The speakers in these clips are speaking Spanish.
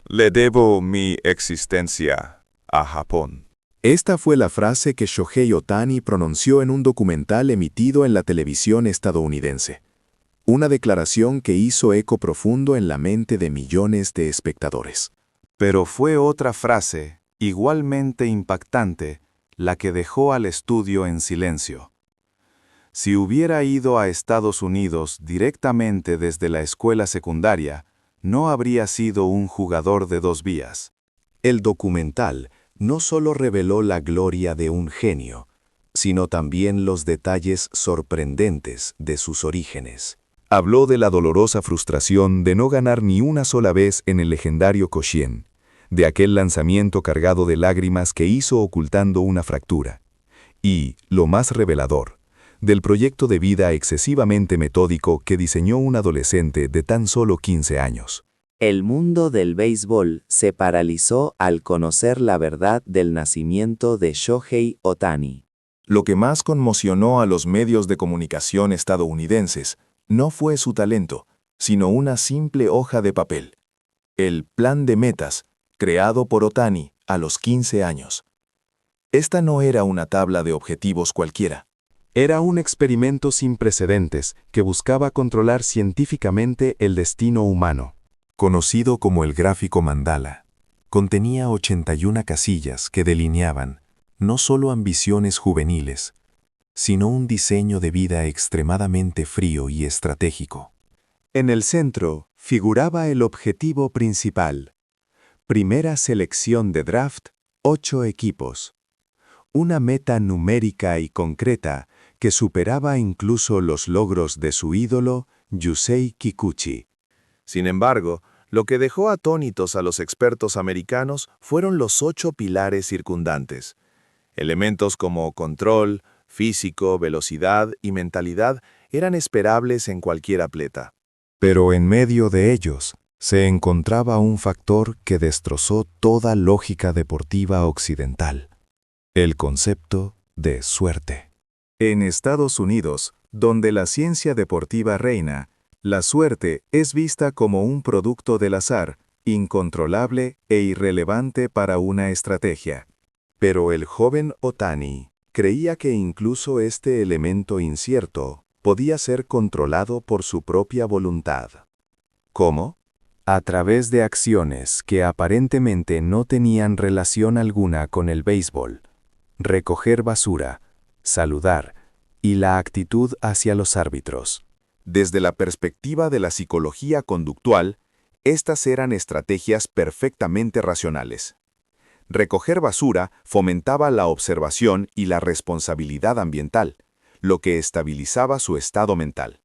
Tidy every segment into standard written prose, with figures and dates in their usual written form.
Le debo mi existencia a Japón. Esta fue la frase que Shohei Ohtani pronunció en un documental emitido en la televisión estadounidense. Una declaración que hizo eco profundo en la mente de millones de espectadores. Pero fue otra frase, igualmente impactante, la que dejó al estudio en silencio. Si hubiera ido a Estados Unidos directamente desde la escuela secundaria, no habría sido un jugador de dos vías. El documental no solo reveló la gloria de un genio, sino también los detalles sorprendentes de sus orígenes. Habló de la dolorosa frustración de no ganar ni una sola vez en el legendario Koshien, de aquel lanzamiento cargado de lágrimas que hizo ocultando una fractura, y, lo más revelador, del proyecto de vida excesivamente metódico que diseñó un adolescente de tan solo 15 años. El mundo del béisbol se paralizó al conocer la verdad del nacimiento de Shohei Ohtani. Lo que más conmocionó a los medios de comunicación estadounidenses no fue su talento, sino una simple hoja de papel. El plan de metas, creado por Ohtani a los 15 años. Esta no era una tabla de objetivos cualquiera. Era un experimento sin precedentes que buscaba controlar científicamente el destino humano. Conocido como el gráfico mandala, contenía 81 casillas que delineaban no solo ambiciones juveniles, sino un diseño de vida extremadamente frío y estratégico. En el centro figuraba el objetivo principal. Primera selección de draft, 8 equipos. Una meta numérica y concreta que superaba incluso los logros de su ídolo, Yusei Kikuchi. Sin embargo, lo que dejó atónitos a los expertos americanos fueron los 8 pilares circundantes. Elementos como control, físico, velocidad y mentalidad eran esperables en cualquier atleta. Pero en medio de ellos se encontraba un factor que destrozó toda lógica deportiva occidental: el concepto de suerte. En Estados Unidos, donde la ciencia deportiva reina, la suerte es vista como un producto del azar, incontrolable e irrelevante para una estrategia. Pero el joven Ohtani creía que incluso este elemento incierto podía ser controlado por su propia voluntad. ¿Cómo? A través de acciones que aparentemente no tenían relación alguna con el béisbol. Recoger basura, saludar y la actitud hacia los árbitros. Desde la perspectiva de la psicología conductual, estas eran estrategias perfectamente racionales. Recoger basura fomentaba la observación y la responsabilidad ambiental, lo que estabilizaba su estado mental.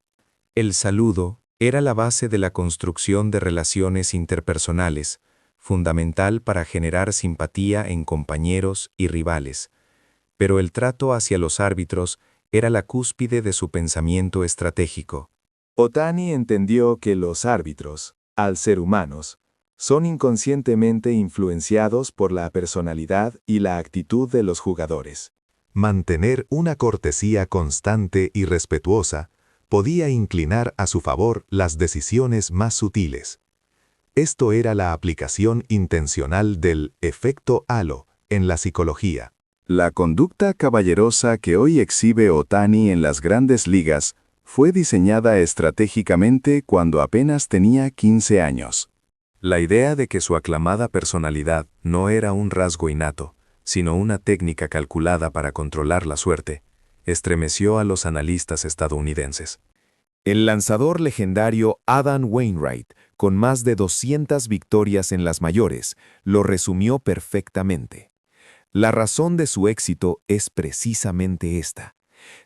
El saludo era la base de la construcción de relaciones interpersonales, fundamental para generar simpatía en compañeros y rivales. Pero el trato hacia los árbitros era la cúspide de su pensamiento estratégico. Ohtani entendió que los árbitros, al ser humanos, son inconscientemente influenciados por la personalidad y la actitud de los jugadores. Mantener una cortesía constante y respetuosa podía inclinar a su favor las decisiones más sutiles. Esto era la aplicación intencional del efecto halo en la psicología. La conducta caballerosa que hoy exhibe Ohtani en las grandes ligas fue diseñada estratégicamente cuando apenas tenía 15 años. La idea de que su aclamada personalidad no era un rasgo innato, sino una técnica calculada para controlar la suerte, estremeció a los analistas estadounidenses. El lanzador legendario Adam Wainwright, con más de 200 victorias en las mayores, lo resumió perfectamente. La razón de su éxito es precisamente esta.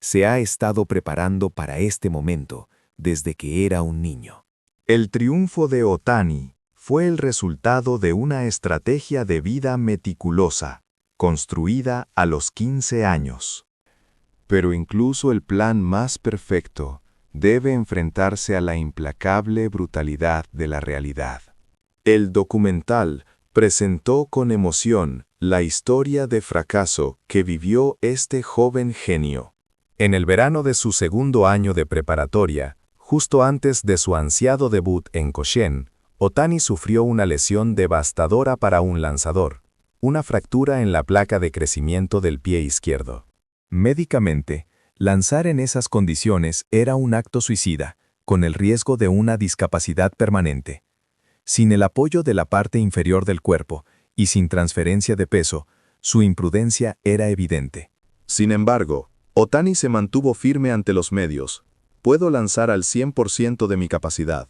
Se ha estado preparando para este momento desde que era un niño. El triunfo de Ohtani fue el resultado de una estrategia de vida meticulosa, construida a los 15 años. Pero incluso el plan más perfecto debe enfrentarse a la implacable brutalidad de la realidad. El documental presentó con emoción la historia de fracaso que vivió este joven genio. En el verano de su segundo año de preparatoria, justo antes de su ansiado debut en Koshien, Otani sufrió una lesión devastadora para un lanzador, una fractura en la placa de crecimiento del pie izquierdo. Médicamente, lanzar en esas condiciones era un acto suicida, con el riesgo de una discapacidad permanente. Sin el apoyo de la parte inferior del cuerpo y sin transferencia de peso, su imprudencia era evidente. Sin embargo, Otani se mantuvo firme ante los medios. Puedo lanzar al 100% de mi capacidad.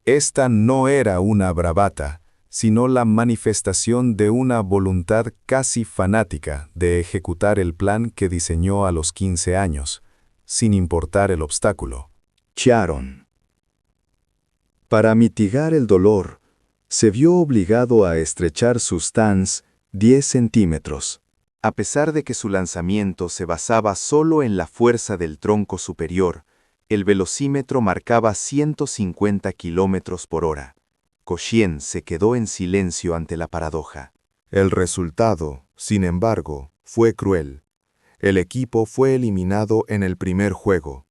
Esta no era una bravata, sino la manifestación de una voluntad casi fanática de ejecutar el plan que diseñó a los 15 años, sin importar el obstáculo. Sharon. Para mitigar el dolor, se vio obligado a estrechar su stance 10 centímetros. A pesar de que su lanzamiento se basaba solo en la fuerza del tronco superior, el velocímetro marcaba 150 kilómetros por hora. Koshien se quedó en silencio ante la paradoja. El resultado, sin embargo, fue cruel. El equipo fue eliminado en el primer juego.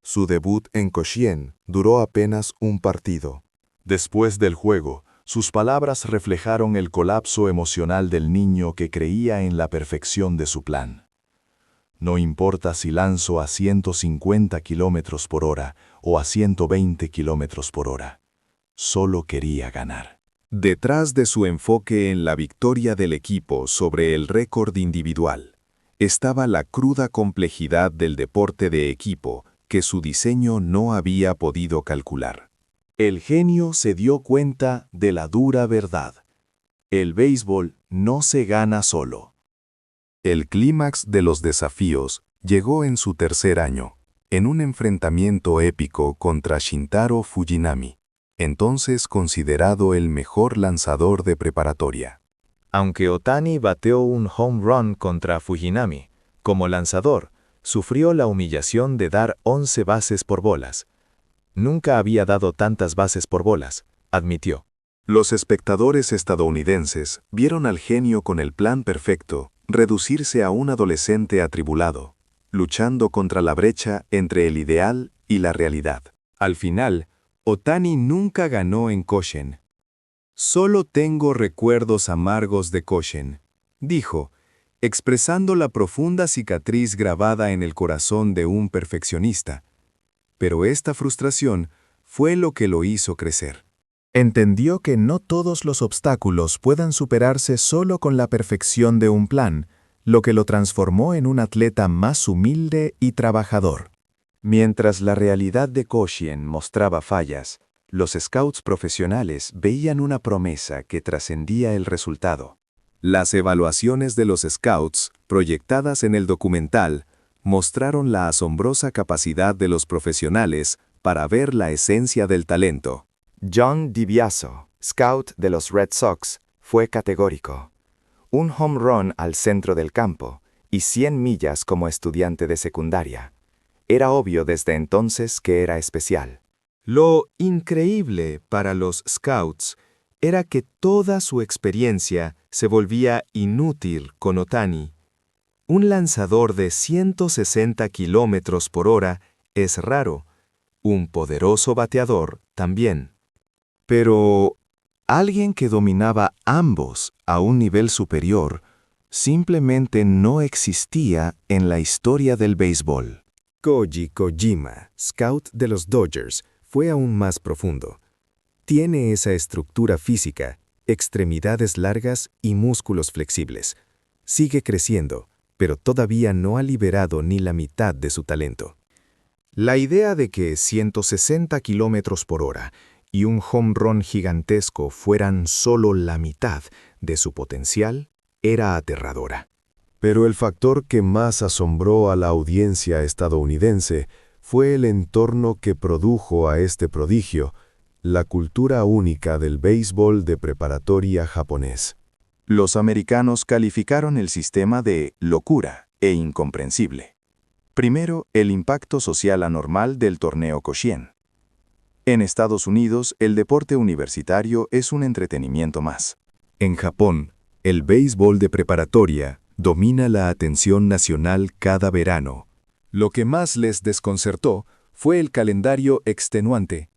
Su debut en Koshien duró apenas un partido. Después del juego, sus palabras reflejaron el colapso emocional del niño que creía en la perfección de su plan. No importa si lanzo a 150 kilómetros por hora o a 120 kilómetros por hora. Solo quería ganar. Detrás de su enfoque en la victoria del equipo sobre el récord individual, estaba la cruda complejidad del deporte de equipo que su diseño no había podido calcular. El genio se dio cuenta de la dura verdad. El béisbol no se gana solo. El clímax de los desafíos llegó en su tercer año, en un enfrentamiento épico contra Shintaro Fujinami, entonces considerado el mejor lanzador de preparatoria. Aunque Otani bateó un home run contra Fujinami, como lanzador, sufrió la humillación de dar 11 bases por bolas. Nunca había dado tantas bases por bolas, admitió. Los espectadores estadounidenses vieron al genio con el plan perfecto reducirse a un adolescente atribulado, luchando contra la brecha entre el ideal y la realidad. Al final, Otani nunca ganó en Koshien. Solo tengo recuerdos amargos de Koshien, dijo, expresando la profunda cicatriz grabada en el corazón de un perfeccionista. Pero esta frustración fue lo que lo hizo crecer. Entendió que no todos los obstáculos puedan superarse solo con la perfección de un plan, lo que lo transformó en un atleta más humilde y trabajador. Mientras la realidad de Koshien mostraba fallas, los scouts profesionales veían una promesa que trascendía el resultado. Las evaluaciones de los scouts, proyectadas en el documental, mostraron la asombrosa capacidad de los profesionales para ver la esencia del talento. John DiBiaso, scout de los Red Sox, fue categórico. Un home run al centro del campo y 100 millas como estudiante de secundaria. Era obvio desde entonces que era especial. Lo increíble para los scouts era que toda su experiencia se volvía inútil con Otani. Un lanzador de 160 kilómetros por hora es raro, un poderoso bateador también. Pero alguien que dominaba ambos a un nivel superior simplemente no existía en la historia del béisbol. Koji Kojima, scout de los Dodgers, fue aún más profundo. Tiene esa estructura física, extremidades largas y músculos flexibles. Sigue creciendo, pero todavía no ha liberado ni la mitad de su talento. La idea de que 160 kilómetros por hora y un home run gigantesco fueran solo la mitad de su potencial era aterradora. Pero el factor que más asombró a la audiencia estadounidense fue el entorno que produjo a este prodigio, la cultura única del béisbol de preparatoria japonés. Los americanos calificaron el sistema de locura e incomprensible. Primero, el impacto social anormal del torneo Koshien. En Estados Unidos, el deporte universitario es un entretenimiento más. En Japón, el béisbol de preparatoria domina la atención nacional cada verano. Lo que más les desconcertó fue el calendario extenuante.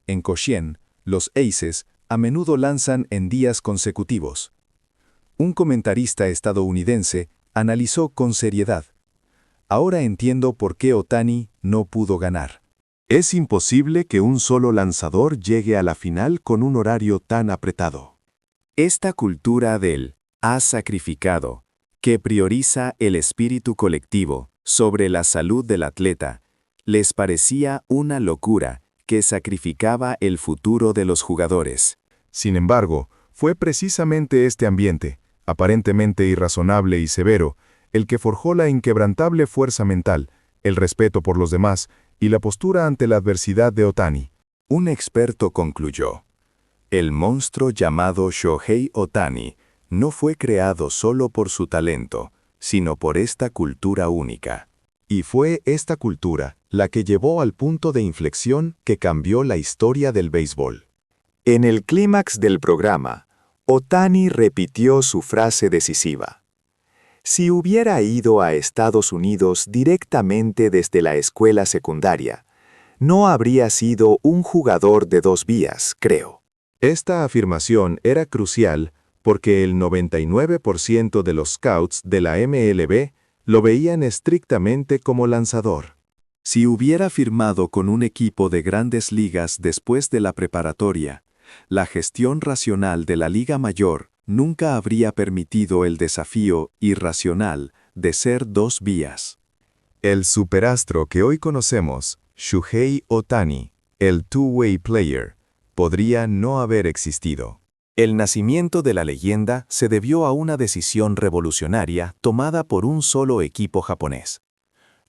En Koshien, los Aces a menudo lanzan en días consecutivos. Un comentarista estadounidense analizó con seriedad. Ahora entiendo por qué Ohtani no pudo ganar. Es imposible que un solo lanzador llegue a la final con un horario tan apretado. Esta cultura del has sacrificado, que prioriza el espíritu colectivo sobre la salud del atleta, les parecía una locura que sacrificaba el futuro de los jugadores. Sin embargo, fue precisamente este ambiente, aparentemente irrazonable y severo, el que forjó la inquebrantable fuerza mental, el respeto por los demás y la postura ante la adversidad de Ohtani. Un experto concluyó: el monstruo llamado Shohei Ohtani no fue creado solo por su talento, sino por esta cultura única. Y fue esta cultura la que llevó al punto de inflexión que cambió la historia del béisbol. En el clímax del programa, Ohtani repitió su frase decisiva. Si hubiera ido a Estados Unidos directamente desde la escuela secundaria, no habría sido un jugador de 2 vías, creo. Esta afirmación era crucial porque el 99% de los scouts de la MLB lo veían estrictamente como lanzador. Si hubiera firmado con un equipo de grandes ligas después de la preparatoria, la gestión racional de la Liga Mayor nunca habría permitido el desafío irracional de ser 2 vías. El superastro que hoy conocemos, Shohei Ohtani, el two-way player, podría no haber existido. El nacimiento de la leyenda se debió a una decisión revolucionaria tomada por un solo equipo japonés: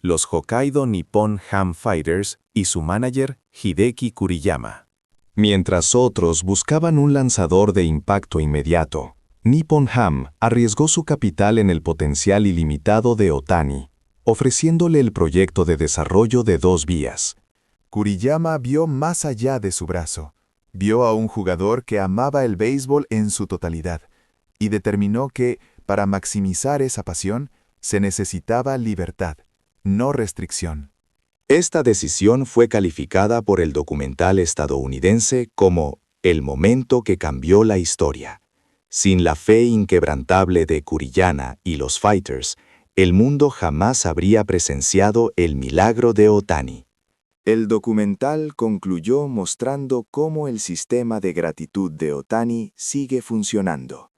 los Hokkaido Nippon Ham Fighters y su manager Hideki Kuriyama. Mientras otros buscaban un lanzador de impacto inmediato, Nippon Ham arriesgó su capital en el potencial ilimitado de Ohtani, ofreciéndole el proyecto de desarrollo de 2 vías. Kuriyama vio más allá de su brazo. Vio a un jugador que amaba el béisbol en su totalidad y determinó que, para maximizar esa pasión, se necesitaba libertad, no restricción. Esta decisión fue calificada por el documental estadounidense como el momento que cambió la historia. Sin la fe inquebrantable de Kuriyama y los Fighters, el mundo jamás habría presenciado el milagro de Ohtani. El documental concluyó mostrando cómo el sistema de gratitud de Ohtani sigue funcionando.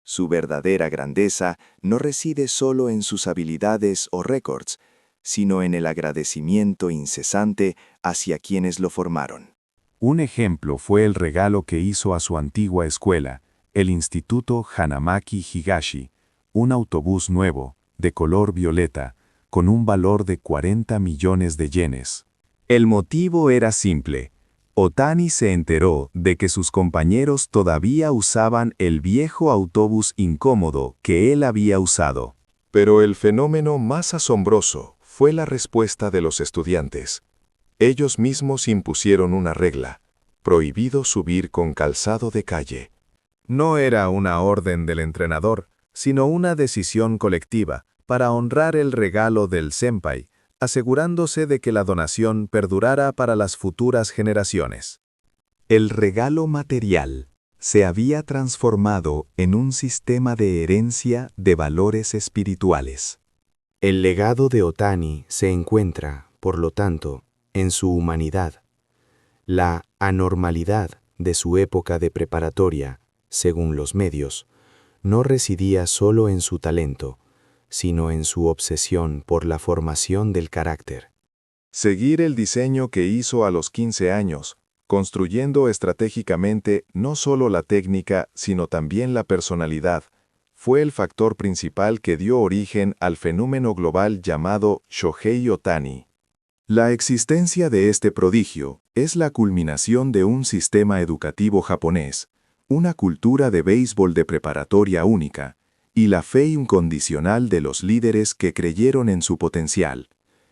Su verdadera grandeza no reside solo en sus habilidades o récords, sino en el agradecimiento incesante hacia quienes lo formaron. Un ejemplo fue el regalo que hizo a su antigua escuela, el Instituto Hanamaki Higashi, un autobús nuevo, de color violeta, con un valor de 40 millones de yenes. El motivo era simple. Ohtani se enteró de que sus compañeros todavía usaban el viejo autobús incómodo que él había usado. Pero el fenómeno más asombroso fue la respuesta de los estudiantes. Ellos mismos impusieron una regla: prohibido subir con calzado de calle. No era una orden del entrenador, sino una decisión colectiva para honrar el regalo del senpai, asegurándose de que la donación perdurara para las futuras generaciones. El regalo material se había transformado en un sistema de herencia de valores espirituales. El legado de Ohtani se encuentra, por lo tanto, en su humanidad. La anormalidad de su época de preparatoria, según los medios, no residía solo en su talento, sino en su obsesión por la formación del carácter. Seguir el diseño que hizo a los 15 años, construyendo estratégicamente no solo la técnica, sino también la personalidad, fue el factor principal que dio origen al fenómeno global llamado Shohei Ohtani. La existencia de este prodigio es la culminación de un sistema educativo japonés, una cultura de béisbol de preparatoria única, y la fe incondicional de los líderes que creyeron en su potencial,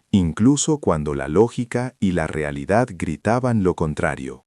incluso cuando la lógica y la realidad gritaban lo contrario.